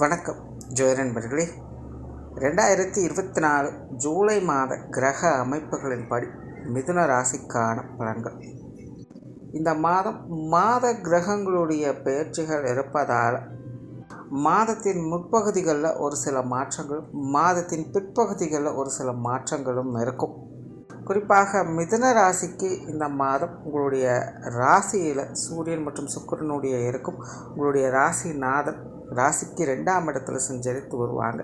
வணக்கம் ஜோதிட நண்பர்களே. 2024 ஜூலை மாத கிரக அமைப்புகளின்படி மிதுன ராசிக்கான பலன்கள். இந்த மாத கிரகங்களுடைய பெயர்ச்சிகள் இருப்பதால் மாதத்தின் முற்பகுதிகளில் ஒரு சில மாற்றங்களும் மாதத்தின் பிற்பகுதிகளில் ஒரு சில மாற்றங்களும் இருக்கும். குறிப்பாக மிதுன ராசிக்கு இந்த மாதம் உங்களுடைய ராசியில் சூரியன் மற்றும் சுக்கிரனுடைய இருக்கும். உங்களுடைய ராசிநாதன் ராசிக்கு 2ஆம் இடத்துல சஞ்சரித்து வருவாங்க.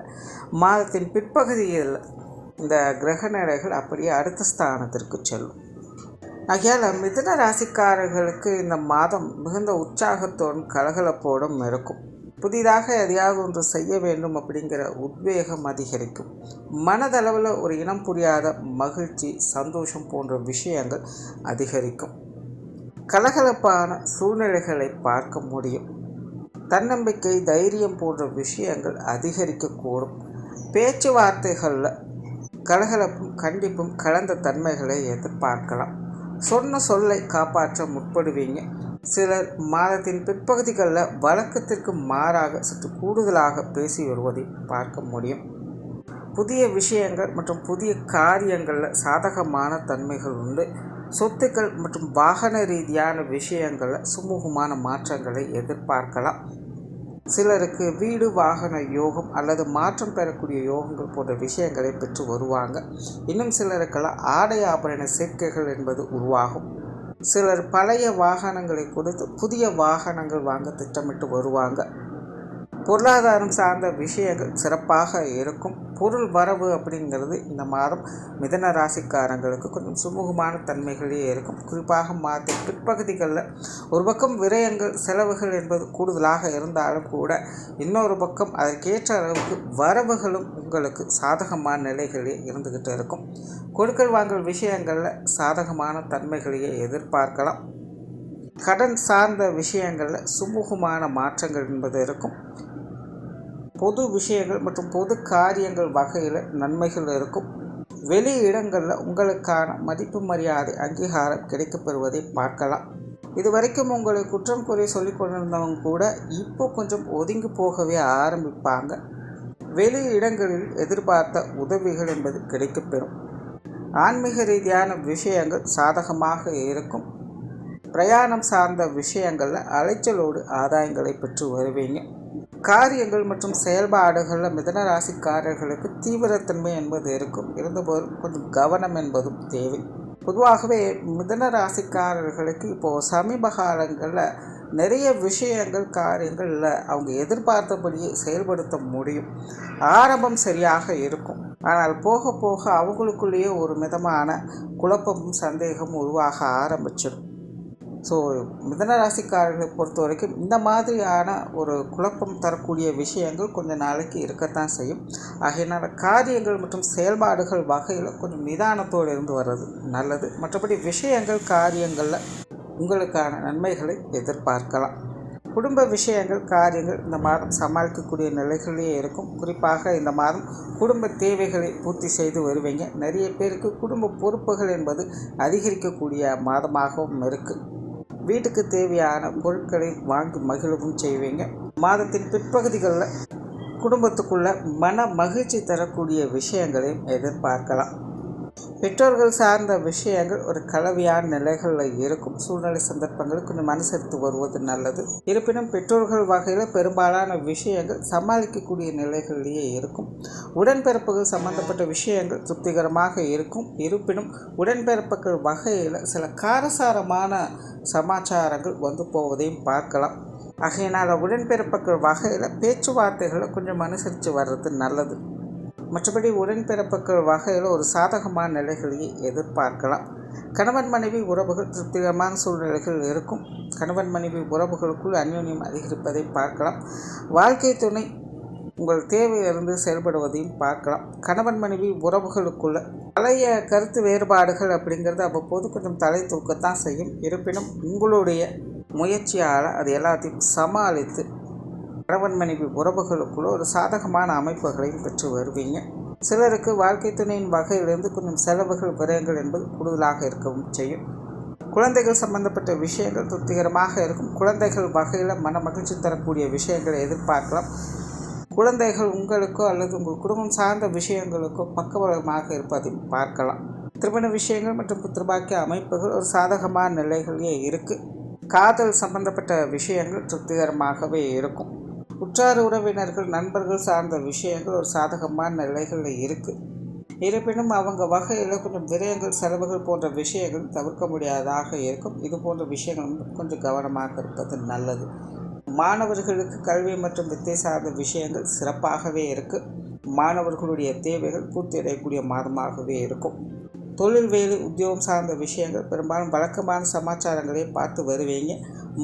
மாதத்தின் பிற்பகுதியில் இந்த கிரக நிலைகள் அப்படியே அடுத்த ஸ்தானத்திற்கு செல்லும். ஆகையால் மிதுன ராசிக்காரர்களுக்கு இந்த மாதம் மிகுந்த உற்சாகத்தோடும் கலகலப்போடும் இருக்கும். புதிதாக எதையாவது ஒன்று செய்ய வேண்டும் அப்படிங்கிற உத்வேகம் அதிகரிக்கும். மனதளவில் ஒரு இனம் புரியாத மகிழ்ச்சி, சந்தோஷம் போன்ற விஷயங்கள் அதிகரிக்கும். கலகலப்பான சூழ்நிலைகளை பார்க்க முடியும். தன்னம்பிக்கை, தைரியம் போன்ற விஷயங்கள் அதிகரிக்கக்கூடும். பேச்சுவார்த்தைகளில் கலகலப்பும் கண்டிப்பும் கலந்த தன்மைகளை எதிர்பார்க்கலாம். சொன்ன சொல்லை காப்பாற்ற முற்படுவீங்க. சிலர் மாதத்தின் பிற்பகுதிகளில் வழக்கத்திற்கு மாறாக சற்று கூடுதலாக பேசி வருவதை பார்க்க முடியும். புதிய விஷயங்கள் மற்றும் புதிய காரியங்களில் சாதகமான தன்மைகள் உண்டு. சொத்துக்கள் மற்றும் வாகன ரீதியான விஷயங்களில் சுமூகமான மாற்றங்களை எதிர்பார்க்கலாம். சிலருக்கு வீடு வாகன யோகம் அல்லது மாற்றம் பெறக்கூடிய யோகங்கள் போன்ற விஷயங்களை பெற்று வருவாங்க. இன்னும் சிலருக்கெல்லாம் ஆடை ஆபரண சேர்க்கைகள் என்பது உருவாகும். சிலர் பழைய வாகனங்களை கொடுத்து புதிய வாகனங்கள் வாங்க திட்டமிட்டு வருவாங்க. பொருளாதாரம் சார்ந்த விஷயங்கள் சிறப்பாக இருக்கும். பொருள் வரவு அப்படிங்கிறது இந்த மாதம் மிதுன ராசிக்காரங்களுக்கு கொஞ்சம் சுமூகமான தன்மைகளே இருக்கும். குறிப்பாக மாதத்தின் பிற்பகுதிகளில் ஒரு பக்கம் விரயங்கள், செலவுகள் என்பது கூடுதலாக இருந்தாலும் கூட இன்னொரு பக்கம் அதற்கேற்ற அளவுக்கு வரவுகளும் உங்களுக்கு சாதகமான நிலைகளே இருந்துக்கிட்டு இருக்கும். கொடுக்கல் வாங்கல் விஷயங்களில் சாதகமான தன்மைகளையே எதிர்பார்க்கலாம். கடன் சார்ந்த விஷயங்களில் சுமூகமான மாற்றங்கள் என்பது இருக்கும். பொது விஷயங்கள் மற்றும் பொது காரியங்கள் வகையில் நன்மைகள் இருக்கும். வெளி இடங்களில் உங்களுக்கான மதிப்பு, மரியாதை, அங்கீகாரம் கிடைக்கப்பெறுவதை பார்க்கலாம். இதுவரைக்கும் உங்களை குற்றம் குறை சொல்லி கொண்டிருந்தவங்க கூட இப்போ கொஞ்சம் ஒதுங்கி போகவே ஆரம்பிப்பாங்க. வெளி இடங்களில் எதிர்பார்த்த உதவிகள் என்பது கிடைக்கப்பெறும். ஆன்மீக ரீதியான விஷயங்கள் சாதகமாக இருக்கும். பிரயாணம் சார்ந்த விஷயங்களில் அலைச்சலோடு ஆதாயங்களை பெற்று வருவீங்க. காரியங்கள் மற்றும் செயல்பாடுகளில் மிதுன ராசிக்காரர்களுக்கு தீவிரத்தன்மை என்பது இருக்கும். இருந்தபோதும் கொஞ்சம் கவனம் என்பதும் தேவை. பொதுவாகவே மிதுன ராசிக்காரர்களுக்கு இப்போது சமீப காலங்களில் நிறைய விஷயங்கள், காரியங்களில் அவங்க எதிர்பார்த்தபடியே செயல்படுத்த முடியும். ஆரம்பம் சரியாக இருக்கும். ஆனால் போக போக அவங்களுக்குள்ளேயே ஒரு மிதமான குழப்பமும் சந்தேகமும் உருவாக ஆரம்பிச்சிடும். ஸோ மிதுன ராசிக்காரர்களை பொறுத்த வரைக்கும் இந்த மாதிரியான ஒரு குழப்பம் தரக்கூடிய விஷயங்கள் கொஞ்சம் நாளைக்கு இருக்கத்தான் செய்யும். ஆகையினால் காரியங்கள் மற்றும் செயல்பாடுகள் வகையில் கொஞ்சம் நிதானத்தோடு இருந்து வர்றது நல்லது. மற்றபடி விஷயங்கள், காரியங்களில் உங்களுக்கான நன்மைகளை எதிர்பார்க்கலாம். குடும்ப விஷயங்கள், காரியங்கள் இந்த மாதம் சமாளிக்கக்கூடிய நிலைகளிலே இருக்கும். குறிப்பாக இந்த மாதம் குடும்ப தேவைகளை பூர்த்தி செய்து வருவீங்க. நிறைய பேருக்கு குடும்ப பொறுப்புகள் என்பது அதிகரிக்கக்கூடிய மாதமாகவும் இருக்குது. வீட்டுக்கு தேவையான பொருட்களை வாங்கி மகிழவும் செய்வீங்க. மாதத்தின் பிற்பகுதிகளில் குடும்பத்துக்குள்ள மன மகிழ்ச்சி தரக்கூடிய விஷயங்களையும் எதிர்பார்க்கலாம். பெற்றோர்கள் சார்ந்த விஷயங்கள் ஒரு கலவையான நிலைகளில் இருக்கும். சூழ்நிலை சந்தர்ப்பங்கள் கொஞ்சம் அனுசரித்து வருவது நல்லது. இருப்பினும் பெற்றோர்கள் வகையில் பெரும்பாலான விஷயங்கள் சமாளிக்கக்கூடிய நிலைகளிலேயே இருக்கும். உடன்பிறப்புகள் சம்பந்தப்பட்ட விஷயங்கள் திருப்திகரமாக இருக்கும். இருப்பினும் உடன்பிறப்புகள் வகையில் சில காரசாரமான சமாச்சாரங்கள் வந்து போவதையும் பார்க்கலாம். ஆகையினால் உடன்பிறப்புகள் வகையில் பேச்சுவார்த்தைகளை கொஞ்சம் அனுசரித்து வர்றது நல்லது. மற்றபடி உடன்பிறப்புகள் வகையில் ஒரு சாதகமான நிலைகளையே எதிர்பார்க்கலாம். கணவன் மனைவி உறவுகள் திருப்திகரமான சூழ்நிலைகள் இருக்கும். கணவன் மனைவி உறவுகளுக்குள் அந்யோன்யம் அதிகரிப்பதை பார்க்கலாம். வாழ்க்கை துணை உங்கள் தேவையிலிருந்து செயல்படுவதையும் பார்க்கலாம். கணவன் மனைவி உறவுகளுக்குள்ள பழைய கருத்து வேறுபாடுகள் அப்படிங்கிறது அவ்வப்போது கொஞ்சம் தலை தூக்கத்தான் செய்யும். இருப்பினும் உங்களுடைய முயற்சியால் அது எல்லாத்தையும் சமாளித்து கணவன் மனைவி உறவுகளுக்குள்ள ஒரு சாதகமான அமைப்புகளையும் பெற்று வருவீங்க. சிலருக்கு வாழ்க்கை துணையின் வகையிலிருந்து கொஞ்சம் செலவுகள், விரயங்கள் என்பது கூடுதலாக இருக்கவும் செய்யும். குழந்தைகள் சம்பந்தப்பட்ட விஷயங்கள் திருப்திகரமாக இருக்கும். குழந்தைகள் வகையில் மன மகிழ்ச்சி தரக்கூடிய விஷயங்களை எதிர்பார்க்கலாம். குழந்தைகள் உங்களுக்கோ அல்லது உங்கள் குடும்பம் சார்ந்த விஷயங்களுக்கோ பக்கபலமாக இருப்பதை பார்க்கலாம். திருமண விஷயங்கள் மற்றும் புத்திரபாக்கிய அமைப்புகள் ஒரு சாதகமான நிலைகளே இருக்குது. காதல் சம்பந்தப்பட்ட விஷயங்கள் திருப்திகரமாகவே இருக்கும். உற்றார் உறவினர்கள் நண்பர்கள் சார்ந்த விஷயங்கள் ஒரு சாதகமான நிலைகளில் இருக்குது. இருப்பினும் அவங்க வகையில் கொஞ்சம் விரயங்கள் செலவுகள் போன்ற விஷயங்கள் தவிர்க்க முடியாததாக இருக்கும். இது போன்ற விஷயங்கள் கொஞ்சம் கவனமாக இருப்பது நல்லது. மாணவர்களுக்கு கல்வி மற்றும் வித்தை சார்ந்த விஷயங்கள் சிறப்பாகவே இருக்குது. மாணவர்களுடைய தேவைகள் பூர்த்தியடையக்கூடிய மாதமாகவே இருக்கும். தொழில் வேலை உத்தியோகம் சார்ந்த விஷயங்கள் பெரும்பாலும் வழக்கமான சமாச்சாரங்களை பார்த்து வருவீங்க.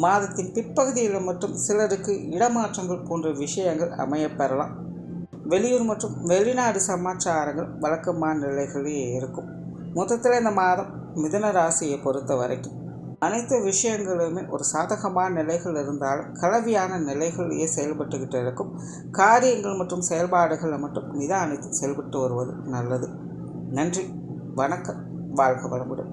மாதத்தின் பிற்பகுதியில் மற்றும் சிலருக்கு இடமாற்றங்கள் போன்ற விஷயங்கள் அமையப்பெறலாம். வெளியூர் மற்றும் வெளிநாடு சமாச்சாரங்கள் வழக்கமான நிலைகளே இருக்கும். மொத்தத்தில் இந்த மாதம் மிதுன ராசியை பொறுத்த வரைக்கும் அனைத்து விஷயங்களுமே ஒரு சாதகமான நிலைகள் இருந்தாலும் கலவையான நிலைகளிலேயே செயல்பட்டுக்கிட்டு இருக்கும். காரியங்கள் மற்றும் செயல்பாடுகளை மட்டும் நிதானித்து செயல்பட்டு வருவது நல்லது. நன்றி, வணக்கம், வாழ்க வளமுடன்.